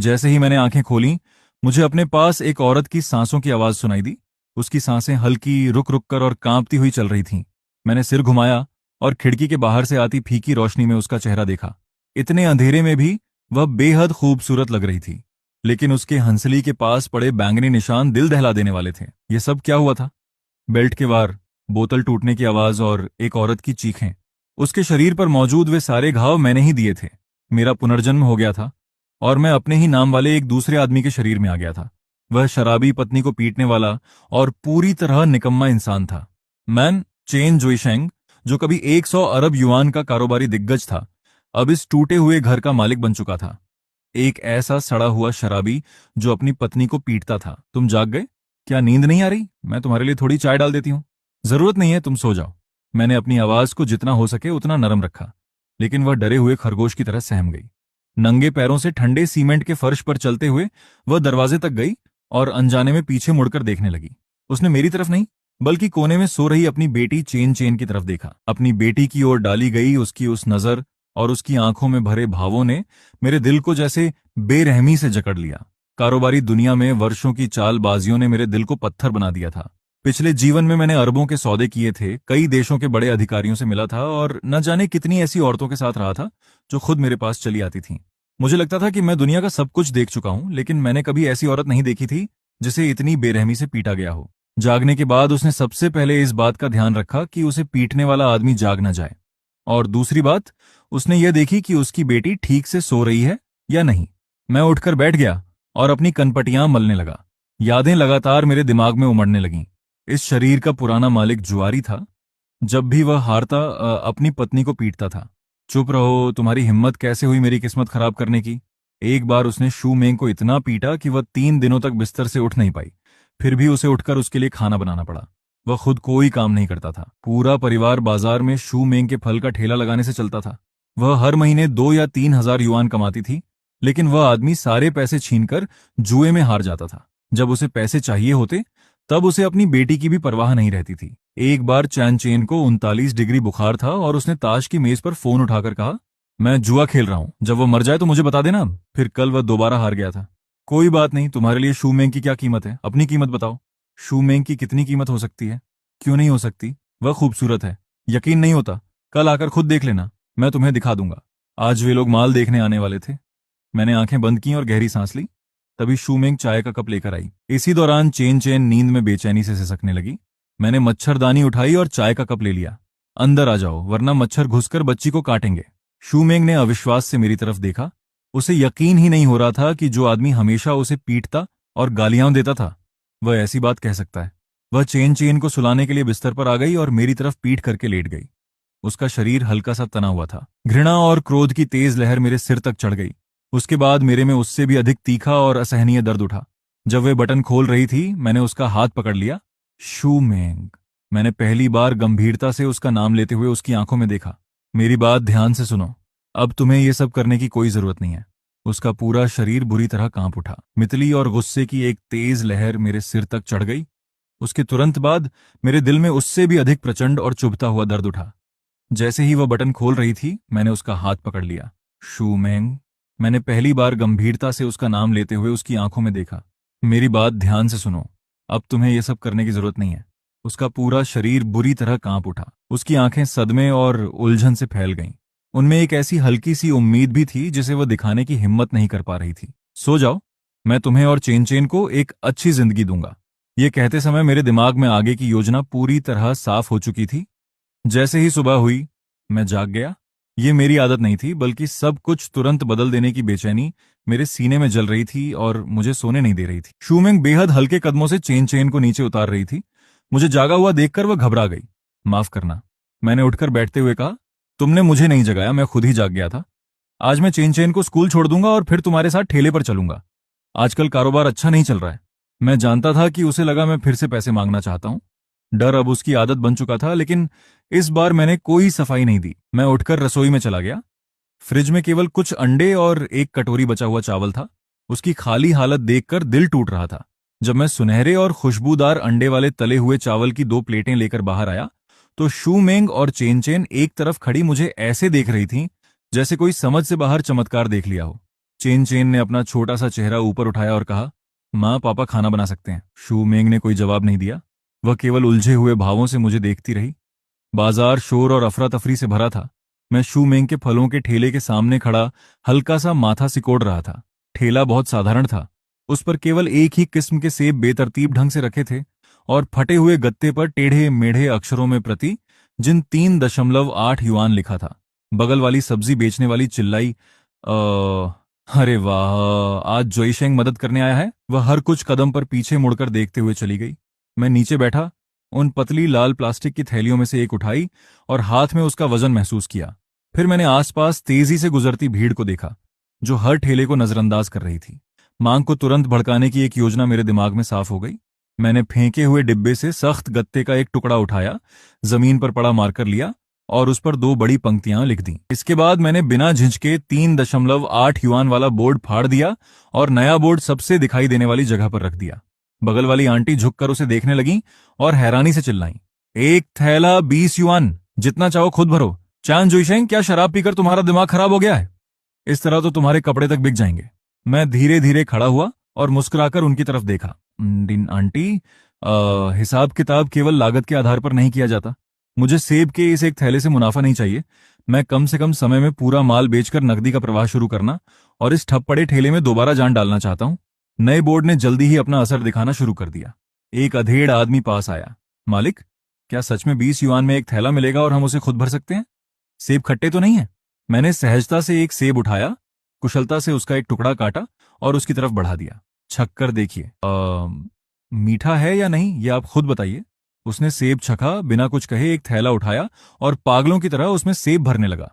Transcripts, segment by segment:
जैसे ही मैंने आंखें खोली, मुझे अपने पास एक औरत की सांसों की आवाज सुनाई दी। उसकी सांसें हल्की, रुक रुक कर और कांपती हुई चल रही थीं। मैंने सिर घुमाया और खिड़की के बाहर से आती फीकी रोशनी में उसका चेहरा देखा। इतने अंधेरे में भी वह बेहद खूबसूरत लग रही थी, लेकिन उसके हंसली के पास पड़े बैंगनी निशान दिल दहला देने वाले थे। यह सब क्या हुआ था? बेल्ट के वार, बोतल टूटने की आवाज और एक औरत की चीखें। उसके शरीर पर मौजूद वे सारे घाव मैंने ही दिए थे। मेरा पुनर्जन्म हो गया था और मैं अपने ही नाम वाले एक दूसरे आदमी के शरीर में आ गया था। वह शराबी पत्नी को पीटने वाला और पूरी तरह निकम्मा इंसान था। मैन चेन जुइशेंग, जो कभी 100 अरब युआन का कारोबारी दिग्गज था, अब इस टूटे हुए घर का मालिक बन चुका था। एक ऐसा सड़ा हुआ शराबी जो अपनी पत्नी को पीटता था। तुम जाग गए? क्या नींद नहीं आ रही? मैं तुम्हारे लिए थोड़ी चाय डाल देती हूँ। जरूरत नहीं है, तुम सो जाओ। मैंने अपनी आवाज को जितना हो सके उतना नरम रखा, लेकिन वह डरे हुए खरगोश की तरह सहम गई। नंगे पैरों से ठंडे सीमेंट के फर्श पर चलते हुए वह दरवाजे तक गई और अनजाने में पीछे मुड़कर देखने लगी। उसने मेरी तरफ नहीं, बल्कि कोने में सो रही अपनी बेटी चेन चेन की तरफ देखा। अपनी बेटी की ओर डाली गई उसकी उस नजर और उसकी आंखों में भरे भावों ने मेरे दिल को जैसे बेरहमी से जकड़ लिया। कारोबारी दुनिया में वर्षों की चालबाजियों ने मेरे दिल को पत्थर बना दिया था। पिछले जीवन में मैंने अरबों के सौदे किए थे, कई देशों के बड़े अधिकारियों से मिला था और न जाने कितनी ऐसी औरतों के साथ रहा था जो खुद मेरे पास चली आती थीं। मुझे लगता था कि मैं दुनिया का सब कुछ देख चुका हूं, लेकिन मैंने कभी ऐसी औरत नहीं देखी थी जिसे इतनी बेरहमी से पीटा गया हो। जागने के बाद उसने सबसे पहले इस बात का ध्यान रखा कि उसे पीटने वाला आदमी जाग न जाए, और दूसरी बात, उसने यह देखी कि उसकी बेटी ठीक से सो रही है या नहीं। मैं उठकर बैठ गया और अपनी कनपटियां मलने लगा। यादें लगातार मेरे दिमाग में उमड़ने लगीं। इस शरीर का पुराना मालिक जुआरी था। जब भी वह हारता अपनी पत्नी को पीटता था। चुप रहो, तुम्हारी हिम्मत कैसे हुई मेरी किस्मत खराब करने की? एक बार उसने शू मेंग को इतना पीटा कि वह 3 दिनों तक बिस्तर से उठ नहीं पाई। फिर भी उसे उठकर उसके लिए खाना बनाना पड़ा। वह खुद कोई काम नहीं करता था। पूरा परिवार बाजार में शू मेंग के फल का ठेला लगाने से चलता था। वह हर महीने 2 या 3 हजार युआन कमाती थी, लेकिन वह आदमी सारे पैसे छीनकर जुए में हार जाता था। जब उसे पैसे चाहिए होते, तब उसे अपनी बेटी की भी परवाह नहीं रहती थी। एक बार चैन चेन को 39 डिग्री बुखार था और उसने ताश की मेज पर फोन उठाकर कहा, मैं जुआ खेल रहा हूं, जब वो मर जाए तो मुझे बता देना। फिर कल वह दोबारा हार गया था। कोई बात नहीं, तुम्हारे लिए शू मेंग की क्या कीमत है? अपनी कीमत बताओ। शू मेंग की कितनी कीमत हो सकती है? क्यों नहीं हो सकती? वह खूबसूरत है। यकीन नहीं होता? कल आकर खुद देख लेना, मैं तुम्हें दिखा दूंगा। आज वे लोग माल देखने आने वाले थे। मैंने आंखें बंद की और गहरी सांस ली। तभी शू मेंग चाय का कप लेकर आई। इसी दौरान चेन चेन नींद में बेचैनी से सिसकने लगी। मैंने मच्छरदानी उठाई और चाय का कप ले लिया। अंदर आ जाओ, वरना मच्छर घुसकर बच्ची को काटेंगे। शू मेंग ने अविश्वास से मेरी तरफ देखा। उसे यकीन ही नहीं हो रहा था कि जो आदमी हमेशा उसे पीटता और गालियां देता था, वह ऐसी बात कह सकता है। वह चेन चेन को सुलाने के लिए बिस्तर पर आ गई और मेरी तरफ पीठ करके लेट गई। उसका शरीर हल्का सा तना हुआ था। घृणा और क्रोध की तेज लहर मेरे सिर तक चढ़ गई। उसके बाद मेरे में उससे भी अधिक तीखा और असहनीय दर्द उठा। जब वे बटन खोल रही थी, मैंने उसका हाथ पकड़ लिया। शू मेंग। मैंने पहली बार गंभीरता से उसका नाम लेते हुए उसकी आंखों में देखा। मेरी बात ध्यान से सुनो, अब तुम्हें यह सब करने की कोई जरूरत नहीं है। उसका पूरा शरीर बुरी तरह कांप उठा। मितली और गुस्से की एक तेज लहर मेरे सिर तक चढ़ गई। उसके तुरंत बाद मेरे दिल में उससे भी अधिक प्रचंड और चुभता हुआ दर्द उठा। जैसे ही वह बटन खोल रही थी, मैंने उसका हाथ पकड़ लिया। शू मेंग। मैंने पहली बार गंभीरता से उसका नाम लेते हुए उसकी आंखों में देखा। मेरी बात ध्यान से सुनो, अब तुम्हें यह सब करने की जरूरत नहीं है। उसका पूरा शरीर बुरी तरह कांप उठा। उसकी आंखें सदमे और उलझन से फैल गईं। उनमें एक ऐसी हल्की सी उम्मीद भी थी जिसे वह दिखाने की हिम्मत नहीं कर पा रही थी। सो जाओ, मैं तुम्हें और चेन चेन को एक अच्छी जिंदगी दूंगा। ये कहते समय मेरे दिमाग में आगे की योजना पूरी तरह साफ हो चुकी थी। जैसे ही सुबह हुई, मैं जाग गया। ये मेरी आदत नहीं थी, बल्कि सब कुछ तुरंत बदल देने की बेचैनी मेरे सीने में जल रही थी और मुझे सोने नहीं दे रही थी। शू मेंग बेहद हल्के कदमों से चेन चेन को नीचे उतार रही थी। मुझे जागा हुआ देखकर वह घबरा गई। माफ करना, मैंने उठकर बैठते हुए कहा। तुमने मुझे नहीं जगाया, मैं खुद ही जाग गया था। आज मैं चेन चेन को स्कूल छोड़ दूंगा और फिर तुम्हारे साथ ठेले पर चलूंगा। आजकल कारोबार अच्छा नहीं चल रहा है। मैं जानता था कि उसे लगा मैं फिर से पैसे मांगना चाहता हूं। डर अब उसकी आदत बन चुका था, लेकिन इस बार मैंने कोई सफाई नहीं दी। मैं उठकर रसोई में चला गया। फ्रिज में केवल कुछ अंडे और एक कटोरी बचा हुआ चावल था। उसकी खाली हालत देखकर दिल टूट रहा था। जब मैं सुनहरे और खुशबूदार अंडे वाले तले हुए चावल की 2 प्लेटें लेकर बाहर आया, तो शू मेंग और चेन चेन एक तरफ खड़ी मुझे ऐसे देख रही थीं जैसे कोई समझ से बाहर चमत्कार देख लिया हो। चेन चेन ने अपना छोटा सा चेहरा ऊपर उठाया और कहा, माँ पापा खाना बना सकते हैं। शू मेंग ने कोई जवाब नहीं दिया। वह केवल उलझे हुए भावों से मुझे देखती रही। बाजार शोर और अफरा तफरी से भरा था। मैं शू मेंग के फलों के ठेले के सामने खड़ा हल्का सा माथा सिकोड़ रहा था। ठेला बहुत साधारण था। उस पर केवल एक ही किस्म के सेब बेतरतीब ढंग से रखे थे और फटे हुए गत्ते पर टेढ़े मेढ़े अक्षरों में प्रति जिन 3.8 युआन लिखा था। बगल वाली सब्जी बेचने वाली चिल्लाई, अरे वाह, आज जोईशेंग मदद करने आया है। वह हर कुछ कदम पर पीछे मुड़कर देखते हुए चली गई। मैं नीचे बैठा उन पतली लाल प्लास्टिक की थैलियों में से एक उठाई और हाथ में उसका वजन महसूस किया। फिर मैंने आसपास तेजी से गुजरती भीड़ को देखा जो हर ठेले को नजरअंदाज कर रही थी। मांग को तुरंत भड़काने की एक योजना मेरे दिमाग में साफ हो गई। मैंने फेंके हुए डिब्बे से सख्त गत्ते का एक टुकड़ा उठाया, जमीन पर पड़ा मार्कर लिया और उस पर 2 बड़ी पंक्तियां लिख दी। इसके बाद मैंने बिना झिझके 3.8 युआन वाला बोर्ड फाड़ दिया और नया बोर्ड सबसे दिखाई देने वाली जगह पर रख दिया। बगल वाली आंटी झुककर उसे देखने लगी और हैरानी से चिल्लाई, एक थैला 20 युआन, जितना चाहो खुद भरो। चान जुइशेंग, क्या शराब पीकर तुम्हारा दिमाग खराब हो गया है? इस तरह तो तुम्हारे कपड़े तक बिक जाएंगे। मैं धीरे धीरे खड़ा हुआ और मुस्कुराकर उनकी तरफ देखा। दिन आंटी, हिसाब किताब केवल लागत के आधार पर नहीं किया जाता। मुझे सेब के इस एक थैले से मुनाफा नहीं चाहिए। मैं कम से कम समय में पूरा माल बेचकर नकदी का प्रवाह शुरू करना और इस ठप पड़े ठेले में दोबारा जान डालना चाहता हूं। नए बोर्ड ने जल्दी ही अपना असर दिखाना शुरू कर दिया। एक अधेड़ आदमी पास आया। मालिक, क्या सच में 20 युआन में एक थैला मिलेगा और हम उसे खुद भर सकते हैं? सेब खट्टे तो नहीं है? मैंने सहजता से एक सेब उठाया, कुशलता से उसका एक टुकड़ा काटा और उसकी तरफ बढ़ा दिया। छक्कर देखिए, मीठा है या नहीं ये आप खुद बताइए। उसने सेब छका, बिना कुछ कहे एक थैला उठाया और पागलों की तरह उसमें सेब भरने लगा।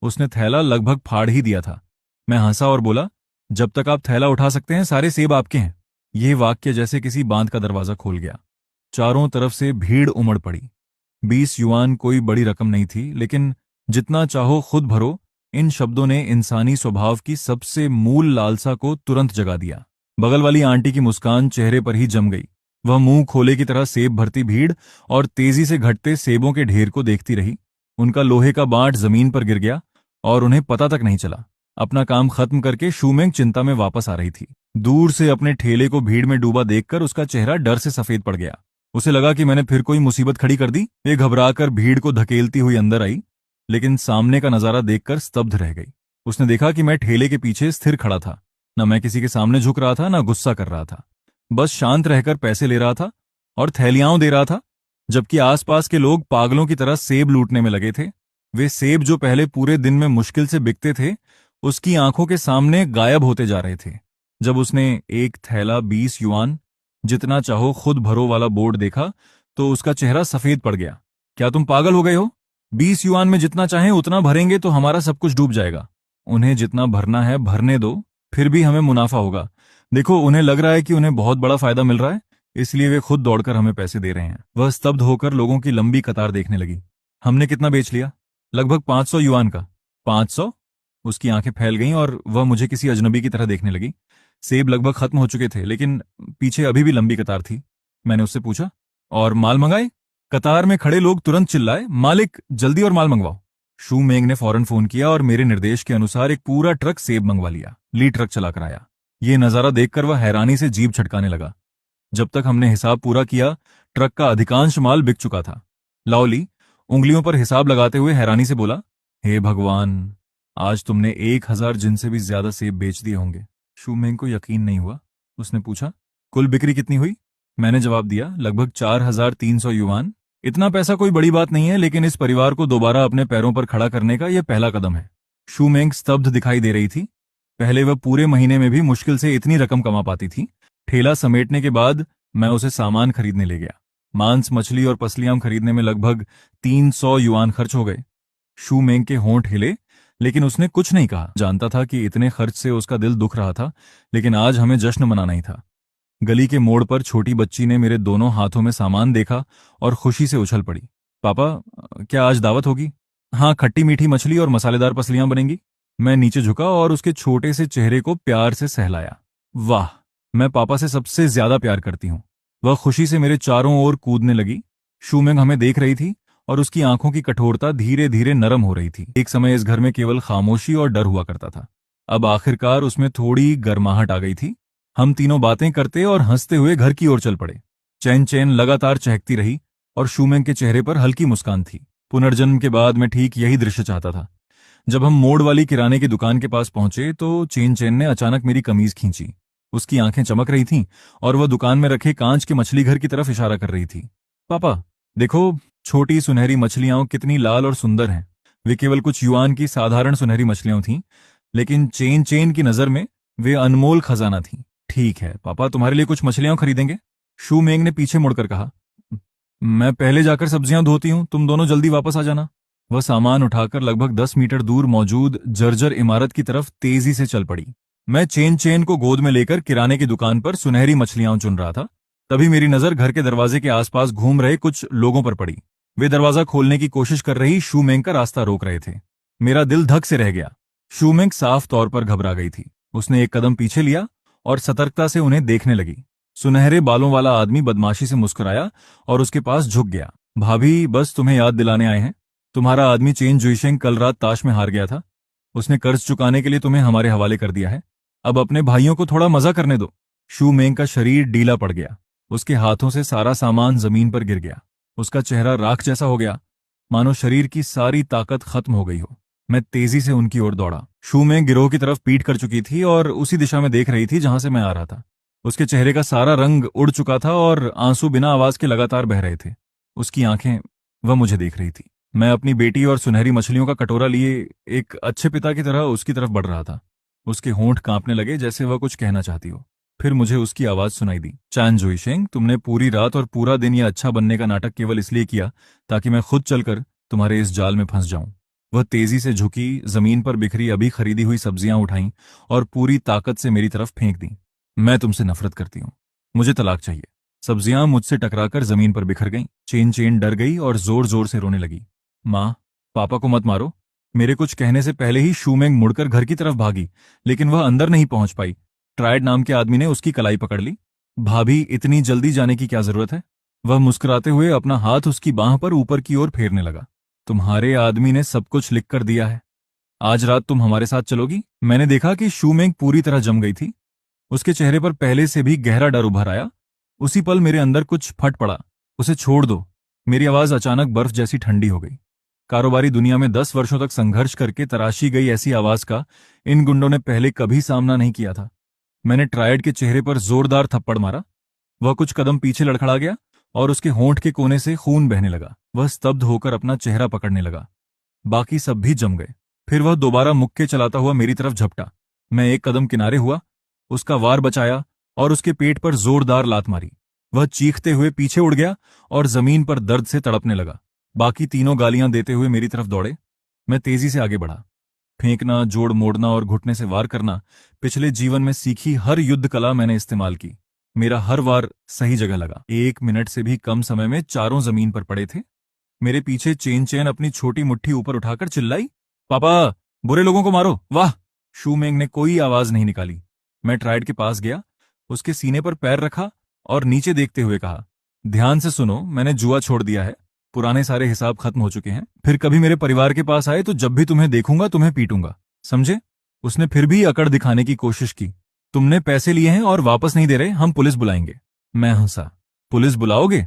उसने थैला लगभग फाड़ ही दिया था। मैं हंसा और बोला, जब तक आप थैला उठा सकते हैं सारे सेब आपके हैं। यह वाक्य जैसे किसी बांध का दरवाजा खोल गया। चारों तरफ से भीड़ उमड़ पड़ी। 20 युआन कोई बड़ी रकम नहीं थी, लेकिन जितना चाहो खुद भरो, इन शब्दों ने इंसानी स्वभाव की सबसे मूल लालसा को तुरंत जगा दिया। बगल वाली आंटी की मुस्कान चेहरे पर ही जम गई। वह मुंह खोले की तरह सेब भरती भीड़ और तेजी से घटते सेबों के ढेर को देखती रही। उनका लोहे का बांट जमीन पर गिर गया और उन्हें पता तक नहीं चला। अपना काम खत्म करके शूमेंग चिंता में वापस आ रही थी। दूर से अपने ठेले को भीड़ में डूबा देखकर उसका चेहरा डर से सफेद पड़ गया। उसे लगा कि मैंने फिर कोई मुसीबत खड़ी कर दी। वे घबराकर भीड़ को धकेलती हुई अंदर आई, लेकिन सामने का नजारा देखकर स्तब्ध रह गई। उसने देखा कि मैं ठेले के पीछे स्थिर खड़ा था। न मैं किसी के सामने झुक रहा था, न गुस्सा कर रहा था। बस शांत रहकर पैसे ले रहा था और थैलियां दे रहा था, जबकि आसपास के लोग पागलों की तरह सेब लूटने में लगे थे। वे सेब जो पहले पूरे दिन में मुश्किल से बिकते थे, उसकी आंखों के सामने गायब होते जा रहे थे। जब उसने एक थैला 20 युआन, जितना चाहो खुद भरो वाला बोर्ड देखा तो उसका चेहरा सफेद पड़ गया। क्या तुम पागल हो गए हो? 20 युआन में जितना चाहें उतना भरेंगे तो हमारा सब कुछ डूब जाएगा। उन्हें जितना भरना है भरने दो, फिर भी हमें मुनाफा होगा। देखो, उन्हें लग रहा है कि उन्हें बहुत बड़ा फायदा मिल रहा है, इसलिए वे खुद दौड़कर हमें पैसे दे रहे हैं। वह स्तब्ध होकर लोगों की लंबी कतार देखने लगी। हमने कितना बेच लिया? लगभग 500 युआन का। 500? उसकी आंखें फैल गईं और वह मुझे किसी अजनबी की तरह देखने लगी। सेब लगभग खत्म हो चुके थे, लेकिन पीछे अभी भी लंबी कतार थी। मैंने उससे पूछा, और माल मंगाए? कतार में खड़े लोग तुरंत चिल्लाए, मालिक जल्दी और माल मंगवाओ। शू मेंग ने फौरन फोन किया और मेरे निर्देश के अनुसार एक पूरा ट्रक सेब मंगवा लिया। ली ट्रक चलाकर आया। ये नजारा देखकर वह हैरानी से जीभ छटकाने लगा। जब तक हमने हिसाब पूरा किया, ट्रक का अधिकांश माल बिक चुका था। लाओली उंगलियों पर हिसाब लगाते हुए हैरानी से बोला, हे भगवान, आज तुमने 1000 जिन से भी ज्यादा सेब बेच दिए होंगे। शू मेंग को यकीन नहीं हुआ। उसने पूछा, कुल बिक्री कितनी हुई? मैंने जवाब दिया, लगभग 4300 युआन। इतना पैसा कोई बड़ी बात नहीं है, लेकिन इस परिवार को दोबारा अपने पैरों पर खड़ा करने का यह पहला कदम है। शू मेंग स्तब्ध दिखाई दे रही थी। पहले वह पूरे महीने में भी मुश्किल से इतनी रकम कमा पाती थी। ठेला समेटने के बाद मैं उसे सामान खरीदने ले गया। मांस, मछली और पसलियां खरीदने में लगभग 300 युआन खर्च हो गए। शू मेंग के होंठ हिले, लेकिन उसने कुछ नहीं कहा। जानता था कि इतने खर्च से उसका दिल दुख रहा था, लेकिन आज हमें जश्न मनाना ही था। गली के मोड़ पर छोटी बच्ची ने मेरे दोनों हाथों में सामान देखा और खुशी से उछल पड़ी। पापा, क्या आज दावत होगी? हाँ, खट्टी मीठी मछली और मसालेदार पसलियां बनेंगी। मैं नीचे झुका और उसके छोटे से चेहरे को प्यार से सहलाया। वाह, मैं पापा से सबसे ज्यादा प्यार करती हूँ। वह खुशी से मेरे चारों ओर कूदने लगी। शू मेंग हमें देख रही थी और उसकी आंखों की कठोरता धीरे धीरे नरम हो रही थी। एक समय इस घर में केवल खामोशी और डर हुआ करता था। अब आखिरकार उसमें थोड़ी गर्माहट आ गई थी। हम तीनों बातें करते और हंसते हुए घर की ओर चल पड़े। चैन चैन लगातार चहकती रही और शूमेंग के चेहरे पर हल्की मुस्कान थी। पुनर्जन्म के बाद मैं ठीक यही दृश्य चाहता था। जब हम मोड़ वाली किराने की दुकान के पास पहुंचे तो चेन चेन ने अचानक मेरी कमीज खींची। उसकी आंखें चमक रही थीं और वह दुकान में रखे कांच के मछली घर की तरफ इशारा कर रही थी। पापा, देखो, छोटी सुनहरी मछलियां कितनी लाल और सुंदर हैं। वे केवल कुछ युआन की साधारण सुनहरी मछलियां थीं, लेकिन चेन चेन की नजर में वे अनमोल खजाना थीं। ठीक है पापा, तुम्हारे लिए कुछ मछलियां खरीदेंगे। शू मेंग ने पीछे मुड़कर कहा। मैं पहले जाकर सब्जियां धोती हूं, तुम दोनों जल्दी वापस आ जाना। वह सामान उठाकर लगभग 10 मीटर दूर मौजूद जर्जर इमारत की तरफ तेजी से चल पड़ी। मैं चेन चेन को गोद में लेकर किराने की दुकान पर सुनहरी मछलियां चुन रहा था। तभी मेरी नजर घर के दरवाजे के आसपास घूम रहे कुछ लोगों पर पड़ी। वे दरवाजा खोलने की कोशिश कर रही शूमेंग का रास्ता रोक रहे थे। मेरा दिल धक से रह गया। शूमेंग साफ तौर पर घबरा गई थी। उसने एक कदम पीछे लिया और सतर्कता से उन्हें देखने लगी। सुनहरे बालों वाला आदमी बदमाशी से मुस्कुराया और उसके पास झुक गया। भाभी, बस तुम्हें याद दिलाने आए हैं। तुम्हारा आदमी चेन जुइशेंग कल रात ताश में हार गया था। उसने कर्ज चुकाने के लिए तुम्हें हमारे हवाले कर दिया है। अब अपने भाइयों को थोड़ा मजा करने दो। शू मेंग का शरीर ढीला पड़ गया। उसके हाथों से सारा सामान जमीन पर गिर गया। उसका चेहरा राख जैसा हो गया, मानो शरीर की सारी ताकत खत्म हो गई हो। मैं तेजी से उनकी ओर दौड़ा। शू मेंग गिरोह की तरफ पीट कर चुकी थी और उसी दिशा में देख रही थी जहां से मैं आ रहा था। उसके चेहरे का सारा रंग उड़ चुका था और आंसू बिना आवाज के लगातार बह रहे थे। उसकी आंखें, वह मुझे देख रही थी। मैं अपनी बेटी और सुनहरी मछलियों का कटोरा लिए एक अच्छे पिता की तरह उसकी तरफ बढ़ रहा था। उसके होंठ कांपने लगे जैसे वह कुछ कहना चाहती हो। फिर मुझे उसकी आवाज सुनाई दी। चान जुइशेंग, तुमने पूरी रात और पूरा दिन यह अच्छा बनने का नाटक केवल इसलिए किया ताकि मैं खुद चलकर तुम्हारे इस जाल में फंस जाऊं। वह तेजी से झुकी, जमीन पर बिखरी अभी खरीदी हुई सब्जियां उठाईं और पूरी ताकत से मेरी तरफ फेंक दी। मैं तुमसे नफरत करती हूँ। मुझे तलाक चाहिए। सब्जियां मुझसे टकराकर जमीन पर बिखर गईं। चेन चेन डर गई और जोर जोर से रोने लगी। माँ, पापा को मत मारो। मेरे कुछ कहने से पहले ही शूमेंग मुड़कर घर की तरफ भागी, लेकिन वह अंदर नहीं पहुंच पाई। ट्रायड नाम के आदमी ने उसकी कलाई पकड़ ली। भाभी, इतनी जल्दी जाने की क्या जरूरत है? वह मुस्कुराते हुए अपना हाथ उसकी बांह पर ऊपर की ओर फेरने लगा। तुम्हारे आदमी ने सब कुछ लिख कर दिया है। आज रात तुम हमारे साथ चलोगी? मैंने देखा कि शूमेंग पूरी तरह जम गई थी। उसके चेहरे पर पहले से भी गहरा डर उभर आया। उसी पल मेरे अंदर कुछ फट पड़ा। उसे छोड़ दो। मेरी आवाज अचानक बर्फ जैसी ठंडी हो गई। कारोबारी दुनिया में 10 वर्षों तक संघर्ष करके तराशी गई ऐसी आवाज का इन गुंडों ने पहले कभी सामना नहीं किया था। मैंने ट्रायड के चेहरे पर जोरदार थप्पड़ मारा। वह कुछ कदम पीछे लड़खड़ा गया और उसके होंठ के कोने से खून बहने लगा। वह स्तब्ध होकर अपना चेहरा पकड़ने लगा। बाकी सब भी जम गए। फिर वह दोबारा मुक्के चलाता हुआ मेरी तरफ झपटा। मैं एक कदम किनारे हुआ, उसका वार बचाया और उसके पेट पर जोरदार लात मारी। वह चीखते हुए पीछे उड़ गया और जमीन पर दर्द से तड़पने लगा। बाकी तीनों गालियां देते हुए मेरी तरफ दौड़े। मैं तेजी से आगे बढ़ा। फेंकना, जोड़ मोड़ना और घुटने से वार करना, पिछले जीवन में सीखी हर युद्ध कला मैंने इस्तेमाल की। मेरा हर वार सही जगह लगा। 1 मिनट से भी कम समय में चारों जमीन पर पड़े थे। मेरे पीछे चेन चेन अपनी छोटी मुट्ठी ऊपर उठाकर चिल्लाई, पापा, बुरे लोगों को मारो। वाह! शूमेंग ने कोई आवाज नहीं निकाली। मैं ट्रायड के पास गया, उसके सीने पर पैर रखा और नीचे देखते हुए कहा, ध्यान से सुनो, मैंने जुआ छोड़ दिया है। पुराने सारे हिसाब खत्म हो चुके हैं। फिर कभी मेरे परिवार के पास आए तो जब भी तुम्हें देखूंगा तुम्हें पीटूंगा, समझे? उसने फिर भी अकड़ दिखाने की कोशिश की। तुमने पैसे लिए हैं और वापस नहीं दे रहे, हम पुलिस बुलाएंगे। मैं हंसा। पुलिस बुलाओगे?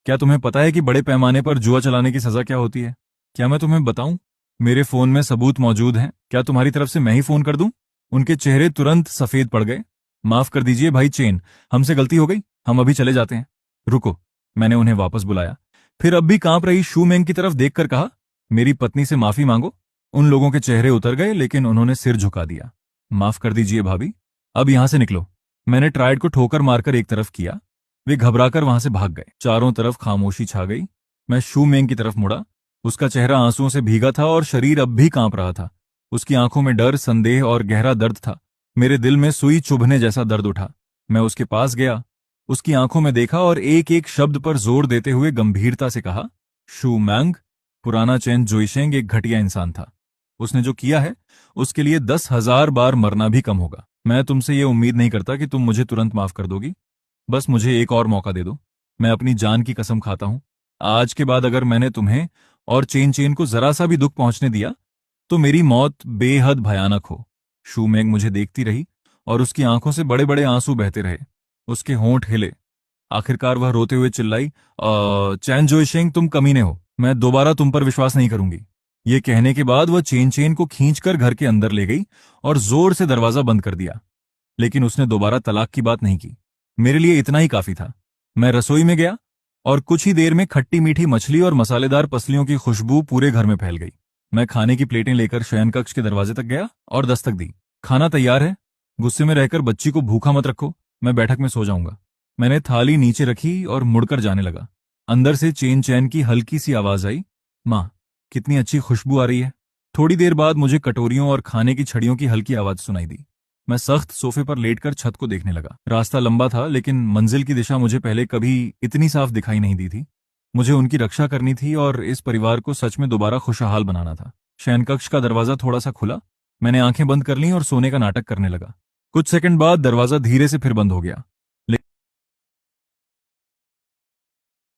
क्या तुम्हें पता है कि बड़े पैमाने पर जुआ चलाने की सजा क्या होती है? क्या मैं तुम्हें बताऊं? मेरे फोन में सबूत मौजूद हैं। क्या तुम्हारी तरफ से मैं ही फोन कर दूं? उनके चेहरे तुरंत सफेद पड़ गए। माफ कर दीजिए भाई चेन, हमसे गलती हो गई, हम अभी चले जाते हैं। रुको, मैंने उन्हें वापस बुलाया। फिर अब भी कांप रही शूमेंग की तरफ देखकर कहा, मेरी पत्नी से माफी मांगो। उन लोगों के चेहरे उतर गए, लेकिन उन्होंने सिर झुका दिया। माफ कर दीजिए भाभी, अब यहां से निकलो। मैंने ट्रायड को ठोकर मारकर एक तरफ किया। वे घबराकर वहां से भाग गए। चारों तरफ खामोशी छा गई। मैं शूमेंग की तरफ मुड़ा। उसका चेहरा आंसुओं से भीगा था और शरीर अब भी कांप रहा था। उसकी आंखों में डर, संदेह और गहरा दर्द था। मेरे दिल में सुई चुभने जैसा दर्द उठा। मैं उसके पास गया, उसकी आंखों में देखा और एक एक शब्द पर जोर देते हुए गंभीरता से कहा, शू मैंग, पुराना चेन जुइशेंग एक घटिया इंसान था। उसने जो किया है उसके लिए 10,000 बार मरना भी कम होगा। मैं तुमसे ये उम्मीद नहीं करता कि तुम मुझे तुरंत माफ कर दोगी। बस मुझे एक और मौका दे दो। मैं अपनी जान की कसम खाता हूं, आज के बाद अगर मैंने तुम्हें और चेन चेन को जरा सा भी दुख पहुंचने दिया तो मेरी मौत बेहद भयानक हो। शूमेंग मुझे देखती रही और उसकी आंखों से बड़े बड़े आंसू बहते रहे। उसके होंठ हिले। आखिरकार वह रोते हुए चिल्लाई, चैन जोइशेंग, तुम कमीने हो, मैं दोबारा तुम पर विश्वास नहीं करूंगी। ये कहने के बाद वह चेन चेन को खींचकर घर के अंदर ले गई और जोर से दरवाजा बंद कर दिया। लेकिन उसने दोबारा तलाक की बात नहीं की। मेरे लिए इतना ही काफी था। मैं रसोई में गया और कुछ ही देर में खट्टी मीठी मछली और मसालेदार पसलियों की खुशबू पूरे घर में फैल गई। मैं खाने की प्लेटें लेकर शयन कक्ष के दरवाजे तक गया और दस्तक दी। खाना तैयार है। गुस्से में रहकर बच्ची को भूखा मत रखो, मैं बैठक में सो जाऊंगा। मैंने थाली नीचे रखी और मुड़कर जाने लगा। अंदर से चेन चैन की हल्की सी आवाज आई, माँ, कितनी अच्छी खुशबू आ रही है। थोड़ी देर बाद मुझे कटोरियों और खाने की छड़ियों की हल्की आवाज सुनाई दी। मैं सख्त सोफे पर लेटकर छत को देखने लगा। रास्ता लंबा था, लेकिन मंजिल की दिशा मुझे पहले कभी इतनी साफ दिखाई नहीं दी थी। मुझे उनकी रक्षा करनी थी और इस परिवार को सच में दोबारा खुशहाल बनाना था। शयनकक्ष का दरवाजा थोड़ा सा खुला। मैंने आंखें बंद कर लीं और सोने का नाटक करने लगा। कुछ सेकंड बाद दरवाजा धीरे से फिर बंद हो गया।